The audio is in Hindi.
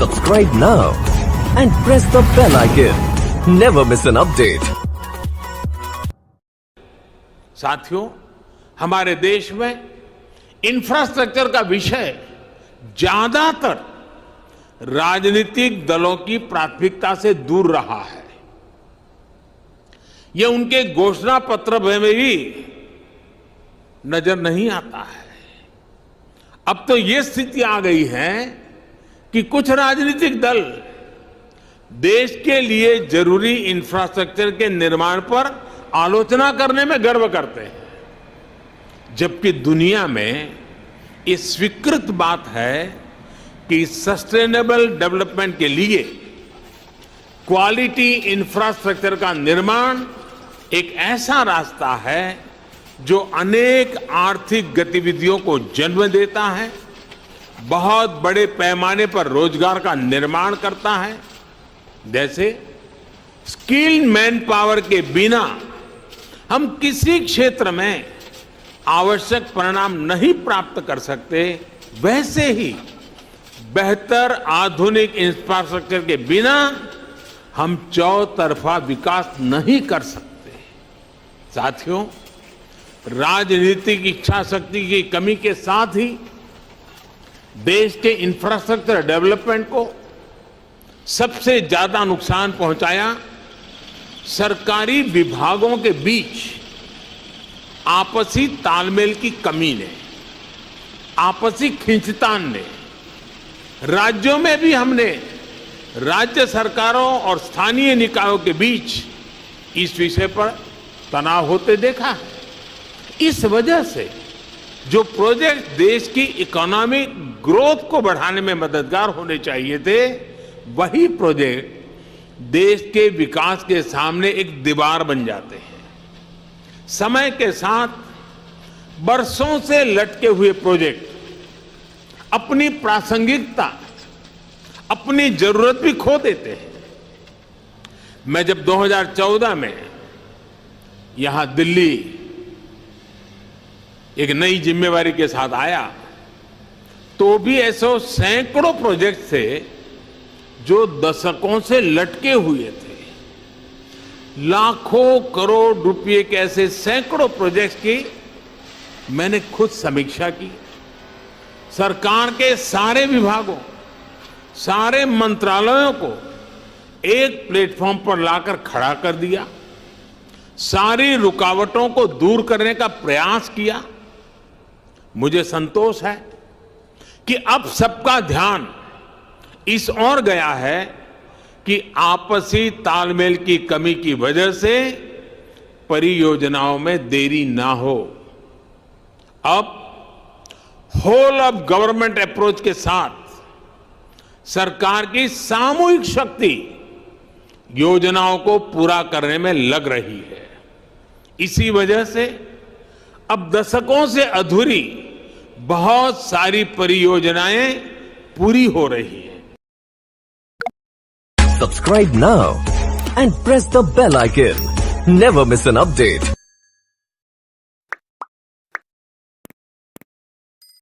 Subscribe now and press the bell icon. Never miss an update. साथियों, हमारे देश में इंफ्रास्ट्रक्चर का विषय ज्यादातर राजनीतिक दलों की प्राथमिकता से दूर रहा है। यह उनके घोषणा पत्र में भी नजर नहीं आता है। अब तो यह स्थिति आ गई है कि कुछ राजनीतिक दल देश के लिए जरूरी इंफ्रास्ट्रक्चर के निर्माण पर आलोचना करने में गर्व करते हैं, जबकि दुनिया में ये स्वीकृत बात है कि सस्टेनेबल डेवलपमेंट के लिए क्वालिटी इंफ्रास्ट्रक्चर का निर्माण एक ऐसा रास्ता है जो अनेक आर्थिक गतिविधियों को जन्म देता है, बहुत बड़े पैमाने पर रोजगार का निर्माण करता है। जैसे स्किल्ड मैन पावर के बिना हम किसी क्षेत्र में आवश्यक परिणाम नहीं प्राप्त कर सकते, वैसे ही बेहतर आधुनिक इंफ्रास्ट्रक्चर के बिना हम चौतरफा विकास नहीं कर सकते। साथियों, राजनीतिक इच्छा शक्ति की कमी के साथ ही देश के इंफ्रास्ट्रक्चर डेवलपमेंट को सबसे ज्यादा नुकसान पहुंचाया सरकारी विभागों के बीच आपसी तालमेल की कमी ने, आपसी खींचतान ने। राज्यों में भी हमने राज्य सरकारों और स्थानीय निकायों के बीच इस विषय पर तनाव होते देखा है। इस वजह से जो प्रोजेक्ट देश की इकोनॉमिक ग्रोथ को बढ़ाने में मददगार होने चाहिए थे, वही प्रोजेक्ट देश के विकास के सामने एक दीवार बन जाते हैं। समय के साथ बरसों से लटके हुए प्रोजेक्ट अपनी प्रासंगिकता, अपनी जरूरत भी खो देते हैं। मैं जब 2014 में यहां दिल्ली एक नई जिम्मेवारी के साथ आया, तो भी ऐसे सैकड़ों प्रोजेक्ट थे जो दशकों से लटके हुए थे। लाखों करोड़ रुपए के ऐसे सैकड़ों प्रोजेक्ट्स की मैंने खुद समीक्षा की। सरकार के सारे विभागों, सारे मंत्रालयों को एक प्लेटफॉर्म पर लाकर खड़ा कर दिया, सारी रुकावटों को दूर करने का प्रयास किया। मुझे संतोष है कि अब सबका ध्यान इस ओर गया है कि आपसी तालमेल की कमी की वजह से परियोजनाओं में देरी ना हो। अब होल ऑफ गवर्नमेंट अप्रोच के साथ सरकार की सामूहिक शक्ति योजनाओं को पूरा करने में लग रही है। इसी वजह से अब दशकों से अधूरी बहुत सारी परियोजनाएं पूरी हो रही हैं। Subscribe now and press the bell icon. Never miss an update.